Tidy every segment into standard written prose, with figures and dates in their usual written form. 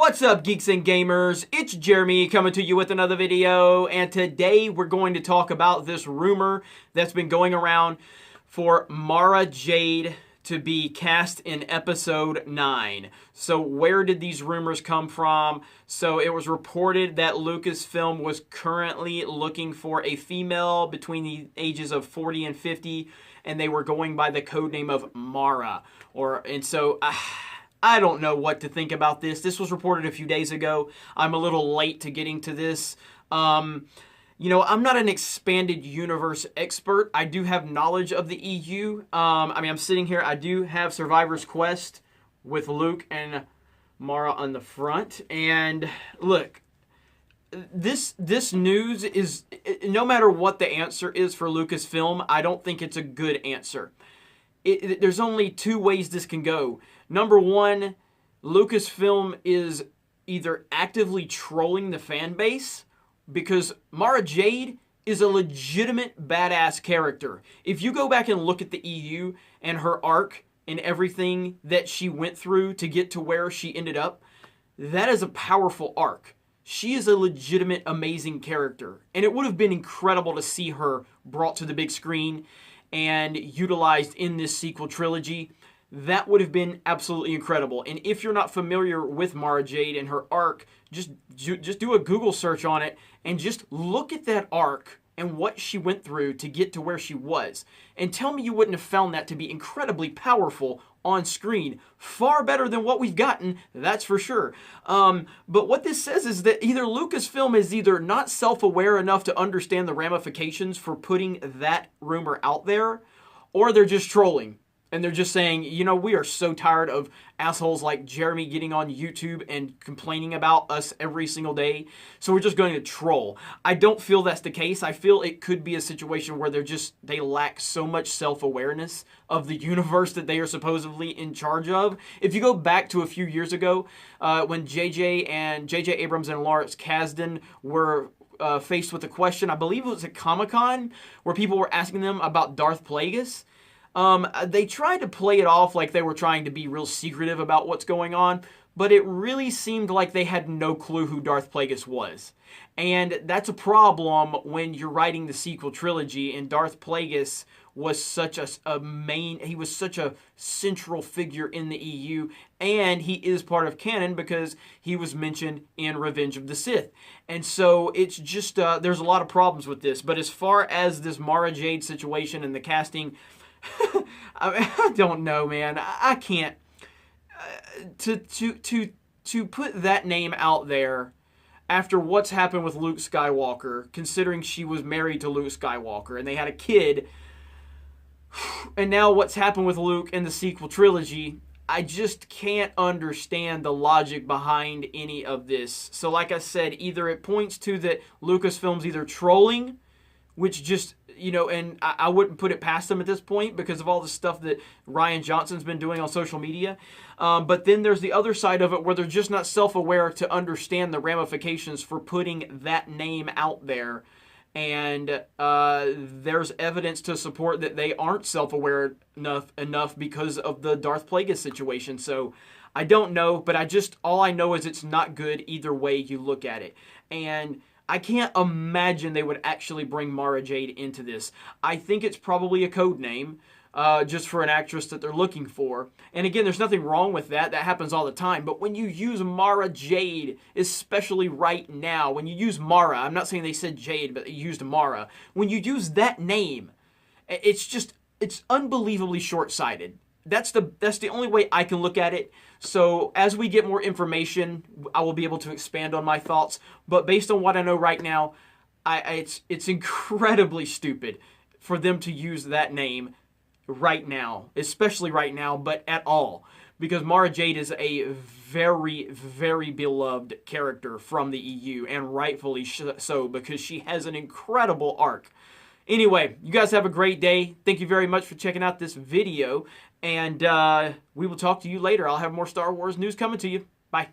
What's up, geeks and gamers? It's Jeremy coming to you with another video, and today we're going to talk about this rumor that's been going around for Mara Jade to be cast in episode 9. So where did these rumors come from? So it was reported that Lucasfilm was currently looking for a female between the ages of 40 and 50, and they were going by the codename of Mara. I don't know what to think about this. This was reported a few days ago. I'm a little late to getting to this. I'm not an expanded universe expert. I do have knowledge of the EU. I'm sitting here. I do have Survivor's Quest with Luke and Mara on the front. And look, this news is, no matter what the answer is for Lucasfilm, I don't think it's a good answer. There's only two ways this can go. Number one, Lucasfilm is either actively trolling the fan base, because Mara Jade is a legitimate badass character. If you go back and look at the EU and her arc and everything that she went through to get to where she ended up, that is a powerful arc. She is a legitimate, amazing character. And it would have been incredible to see her brought to the big screen and utilized in this sequel trilogy. That would have been absolutely incredible. And if you're not familiar with Mara Jade and her arc, just do a Google search on it and just look at that arc and what she went through to get to where she was. And tell me you wouldn't have found that to be incredibly powerful on screen. Far better than what we've gotten, that's for sure. But what this says is that either Lucasfilm is either not self-aware enough to understand the ramifications for putting that rumor out there, or they're just trolling. And they're just saying, we are so tired of assholes like Jeremy getting on YouTube and complaining about us every single day, so we're just going to troll. I don't feel that's the case. I feel it could be a situation where they lack so much self-awareness of the universe that they are supposedly in charge of. If you go back to a few years ago, when J.J. Abrams and Lawrence Kasdan were faced with a question, I believe it was at Comic-Con, where people were asking them about Darth Plagueis. They tried to play it off like they were trying to be real secretive about what's going on, but it really seemed like they had no clue who Darth Plagueis was. And that's a problem when you're writing the sequel trilogy, and Darth Plagueis was such he was such a central figure in the EU, and he is part of canon because he was mentioned in Revenge of the Sith. And so it's just, there's a lot of problems with this. But as far as this Mara Jade situation and the casting, I don't know, man. I can't to put that name out there after what's happened with Luke Skywalker, considering she was married to Luke Skywalker and they had a kid, and now what's happened with Luke in the sequel trilogy. I just can't understand the logic behind any of this. So like I said, either it points to that Lucasfilm's either trolling, which just, and I wouldn't put it past them at this point because of all the stuff that Rian Johnson's been doing on social media. But then there's the other side of it where they're just not self-aware to understand the ramifications for putting that name out there. And there's evidence to support that they aren't self-aware enough because of the Darth Plagueis situation. So I don't know, but all I know is it's not good either way you look at it. And I can't imagine they would actually bring Mara Jade into this. I think it's probably a code name, just for an actress that they're looking for. And again, there's nothing wrong with that. That happens all the time. But when you use Mara Jade, especially right now, when you use Mara, I'm not saying they said Jade, but they used Mara. When you use that name, it's unbelievably short-sighted. That's the only way I can look at it. So as we get more information, I will be able to expand on my thoughts. But based on what I know right now, it's incredibly stupid for them to use that name right now, especially right now, but at all. Because Mara Jade is a very, very beloved character from the EU, and rightfully so, because she has an incredible arc. Anyway, you guys have a great day. Thank you very much for checking out this video. And we will talk to you later. I'll have more Star Wars news coming to you. Bye.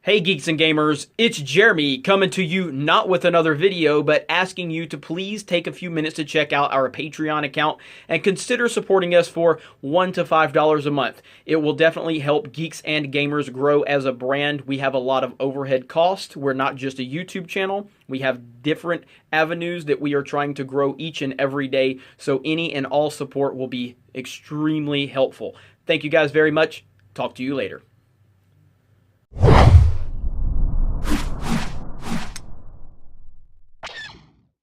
Hey geeks and gamers, it's Jeremy coming to you not with another video, but asking you to please take a few minutes to check out our Patreon account and consider supporting us for $1 to $5 a month. It will definitely help Geeks and Gamers grow as a brand. We have a lot of overhead costs. We're not just a YouTube channel. We have different avenues that we are trying to grow each and every day, so any and all support will be extremely helpful. Thank you guys very much. Talk to you later.